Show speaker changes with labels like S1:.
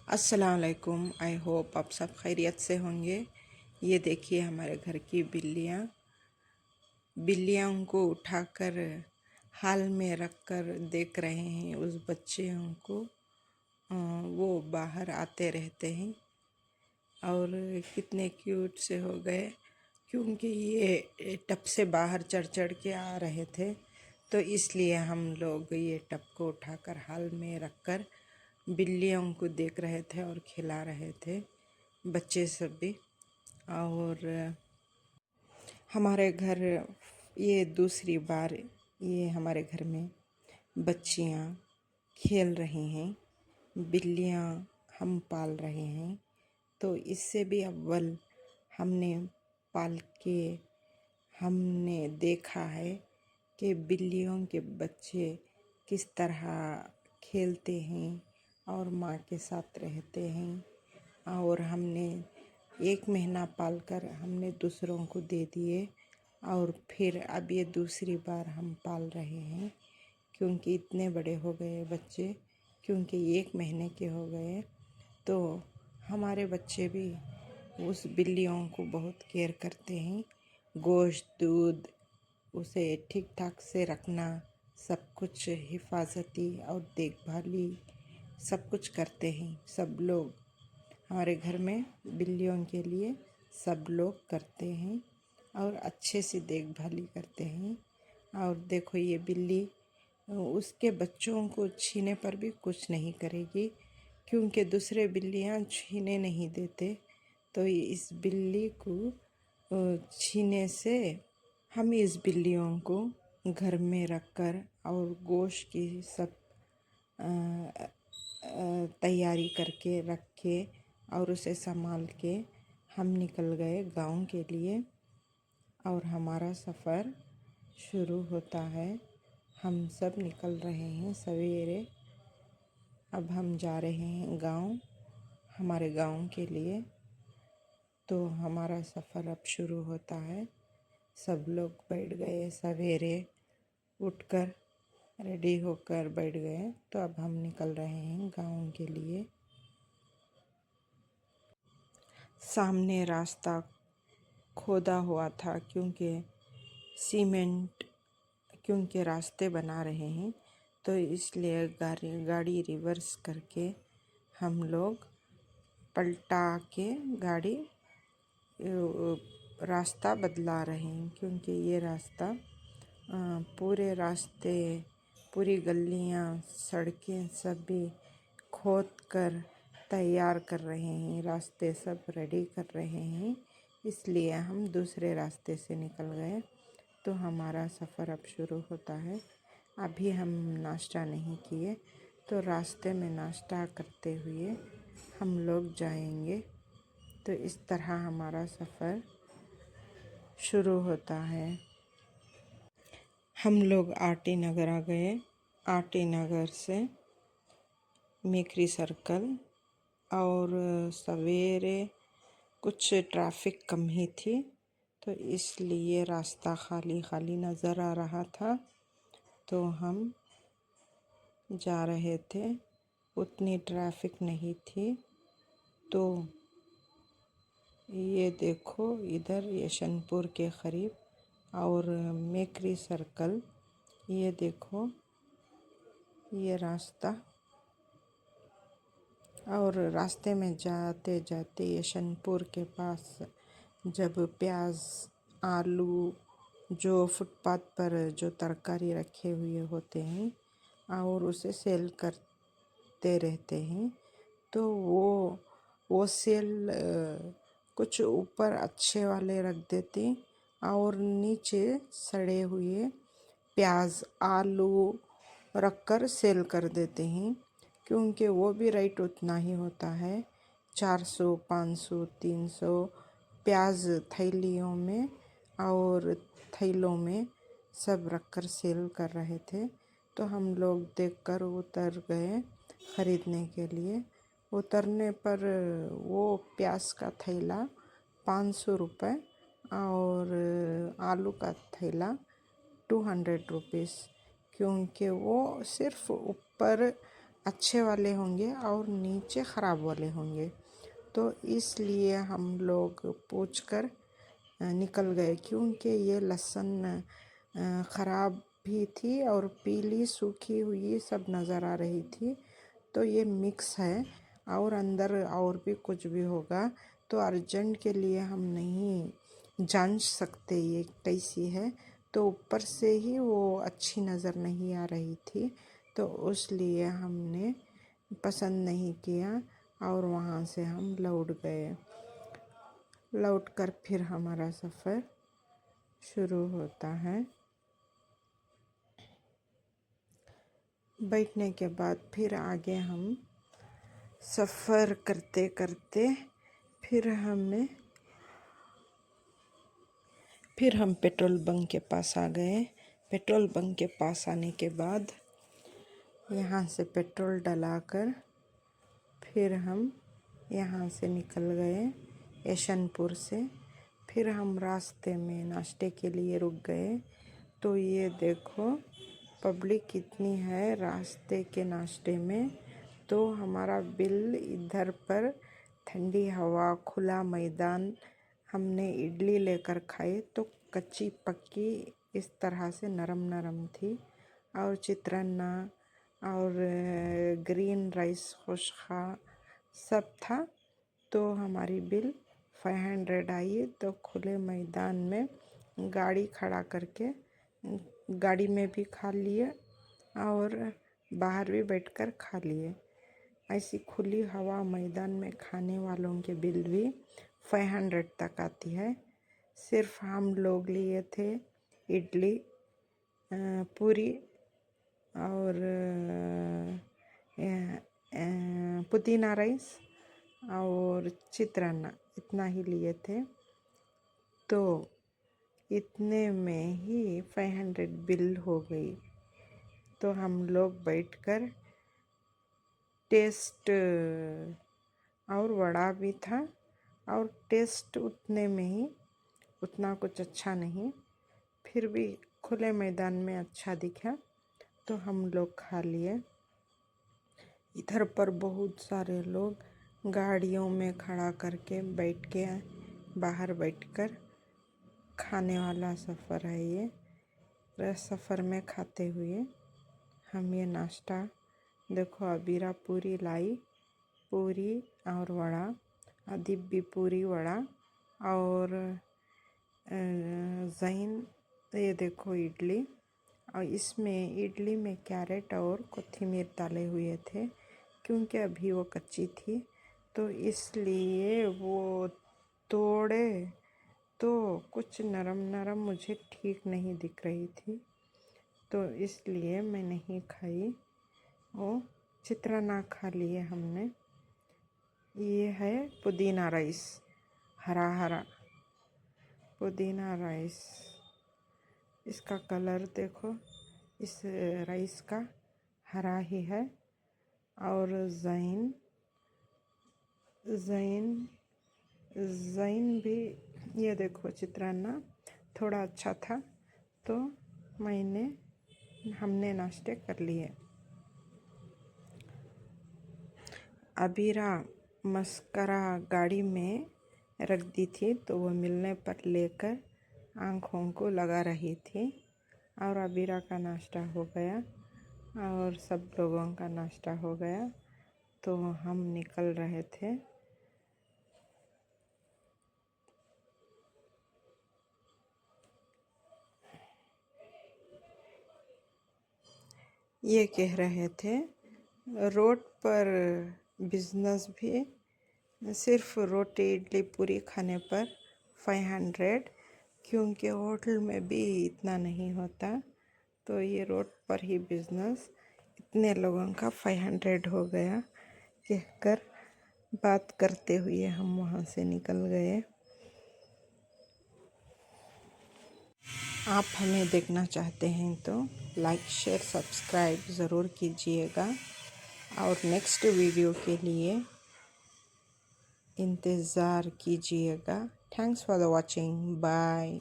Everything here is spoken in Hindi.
S1: अस्सलाम वालेकुम। आई होप आप सब खैरियत से होंगे। ये देखिए हमारे घर की बिल्लियाँ को उठाकर हाल में रखकर देख रहे हैं उस बच्चियों को। वो बाहर आते रहते हैं और कितने क्यूट से हो गए, क्योंकि ये टब से बाहर चढ़ चढ़ के आ रहे थे, तो इसलिए हम लोग ये टब को उठाकर हाल में रखकर बिल्लियों को देख रहे थे और खिला रहे थे, बच्चे सब भी। और हमारे घर ये दूसरी बार ये हमारे घर में बच्चियाँ खेल रही हैं, बिल्लियाँ हम पाल रहे हैं। तो इससे भी अव्वल हमने पाल के हमने देखा है कि बिल्लियों के बच्चे किस तरह खेलते हैं और माँ के साथ रहते हैं। और हमने 1 महीना पालकर हमने दूसरों को दे दिए और फिर अब ये दूसरी बार हम पाल रहे हैं, क्योंकि इतने बड़े हो गए बच्चे, क्योंकि 1 महीने के हो गए। तो हमारे बच्चे भी उस बिल्लियों को बहुत केयर करते हैं, गोश्त, दूध, उसे ठीक ठाक से रखना, सब कुछ हिफाजती और देखभाली सब कुछ करते हैं सब लोग। हमारे घर में बिल्लियों के लिए सब लोग करते हैं और अच्छे से देखभाली करते हैं। और देखो ये बिल्ली उसके बच्चों को छीने पर भी कुछ नहीं करेगी, क्योंकि दूसरे बिल्लियाँ छीने नहीं देते। तो इस बिल्ली को छीने से हम इस बिल्लियों को घर में रखकर और गोश्त की सब तैयारी करके रख के और उसे संभाल के हम निकल गए गांव के लिए। और हमारा सफ़र शुरू होता है। हम सब निकल रहे हैं सवेरे। अब हम जा रहे हैं गांव, हमारे गांव के लिए। तो हमारा सफ़र अब शुरू होता है। सब लोग बैठ गए, सवेरे उठकर रेडी होकर बैठ गए। तो अब हम निकल रहे हैं गांव के लिए। सामने रास्ता खोदा हुआ था, क्योंकि सीमेंट क्योंकि रास्ते बना रहे हैं, तो इसलिए गाड़ी रिवर्स करके हम लोग पलटा के गाड़ी रास्ता बदला रहे हैं, क्योंकि ये रास्ता पूरे रास्ते, पूरी गलियां, सड़कें सब भी खोद कर तैयार कर रहे हैं, रास्ते सब रेडी कर रहे हैं। इसलिए हम दूसरे रास्ते से निकल गए। तो हमारा सफ़र अब शुरू होता है। अभी हम नाश्ता नहीं किए, तो रास्ते में नाश्ता करते हुए हम लोग जाएंगे। तो इस तरह हमारा सफ़र शुरू होता है। हम लोग आरटी नगर आ गए। आरटी नगर से मेखरी सर्कल, और सवेरे कुछ ट्रैफिक कम ही थी, तो इसलिए रास्ता खाली खाली नज़र आ रहा था। तो हम जा रहे थे, उतनी ट्रैफिक नहीं थी। तो ये देखो इधर यशनपुर के करीब और मेकरी सर्कल, ये देखो ये रास्ता। और रास्ते में जाते जाते यशनपुर के पास जब प्याज, आलू जो फुटपाथ पर जो तरकारी रखे हुए होते हैं और उसे सेल करते रहते हैं, तो वो सेल कुछ ऊपर अच्छे वाले रख देते और नीचे सड़े हुए प्याज, आलू रखकर सेल कर देते हैं, क्योंकि वो भी रेट उतना ही होता है, 400, 500, 300 प्याज थैलियों में और थैलों में सब रखकर सेल कर रहे थे। तो हम लोग देखकर उतर गए ख़रीदने के लिए। उतरने पर वो प्याज का थैला 500 रुपये और आलू का थैला 200 रुपीज़, क्योंकि वो सिर्फ ऊपर अच्छे वाले होंगे और नीचे ख़राब वाले होंगे। तो इसलिए हम लोग पूछ कर निकल गए, क्योंकि ये लहसुन ख़राब भी थी और पीली सूखी हुई सब नज़र आ रही थी। तो ये मिक्स है और अंदर और भी कुछ भी होगा, तो अर्जेंट के लिए हम नहीं जांच सकते ये कैसी है। तो ऊपर से ही वो अच्छी नज़र नहीं आ रही थी, तो उसलिए हमने पसंद नहीं किया और वहाँ से हम लौट गए। लौट कर फिर हमारा सफ़र शुरू होता है। बैठने के बाद फिर आगे हम सफ़र करते करते फिर हम पेट्रोल बंक के पास आ गए। पेट्रोल बंक के पास आने के बाद यहाँ से पेट्रोल डलाकर फिर हम यहाँ से निकल गए यशनपुर से। फिर हम रास्ते में नाश्ते के लिए रुक गए। तो ये देखो पब्लिक कितनी है रास्ते के नाश्ते में। तो हमारा बिल इधर पर ठंडी हवा, खुला मैदान, हमने इडली लेकर खाए तो कच्ची पक्की इस तरह से नरम नरम थी, और चित्रान्ना और ग्रीन राइस खुशखा सब था। तो हमारी बिल 500 आई। तो खुले मैदान में गाड़ी खड़ा करके गाड़ी में भी खा लिए और बाहर भी बैठकर खा लिए। ऐसी खुली हवा मैदान में खाने वालों के बिल भी 500 तक आती है। सिर्फ हम लोग लिए थे इडली, पूरी और पुदीना राइस और चित्रान्ना, इतना ही लिए थे। तो इतने में ही 500 बिल हो गई। तो हम लोग बैठकर टेस्ट, और वड़ा भी था, और टेस्ट उतने में ही, उतना कुछ अच्छा नहीं, फिर भी खुले मैदान में अच्छा दिखा तो हम लोग खा लिए। इधर पर बहुत सारे लोग गाड़ियों में खड़ा करके बैठ के बाहर बैठकर खाने वाला सफ़र है ये। सफ़र में खाते हुए हम ये नाश्ता देखो, अबीरा पूरी लाई, पूरी और वड़ा, अदीब भी पूरी वड़ा, और ज़ैन ये देखो इडली। और इसमें इडली में कैरेट और कोथिमीर डाले हुए थे, क्योंकि अभी वो कच्ची थी तो इसलिए वो तोड़े तो कुछ नरम नरम मुझे ठीक नहीं दिख रही थी, तो इसलिए मैं नहीं खाई। वो चित्रान्ना खा लिए हमने। ये है पुदीना राइस, हरा हरा पुदीना राइस। इसका कलर देखो, इस राइस का हरा ही है। और ज़ैन भी ये देखो, चित्रान्ना थोड़ा अच्छा था तो हमने नाश्ते कर लिए। अबीरा मस्करा गाड़ी में रख दी थी, तो वो मिलने पर लेकर आँखों को लगा रही थी। और अबीरा का नाश्ता हो गया और सब लोगों का नाश्ता हो गया, तो हम निकल रहे थे। ये कह रहे थे रोड पर बिजनेस भी सिर्फ रोटी इडली पूरी खाने पर 500, क्योंकि होटल में भी इतना नहीं होता। तो ये रोड पर ही बिजनेस इतने लोगों का 500 हो गया कहकर बात करते हुए हम वहाँ से निकल गए। आप हमें देखना चाहते हैं तो लाइक शेयर सब्सक्राइब ज़रूर कीजिएगा, और नेक्स्ट वीडियो के लिए इंतज़ार कीजिएगा। Thanks for the watching, bye.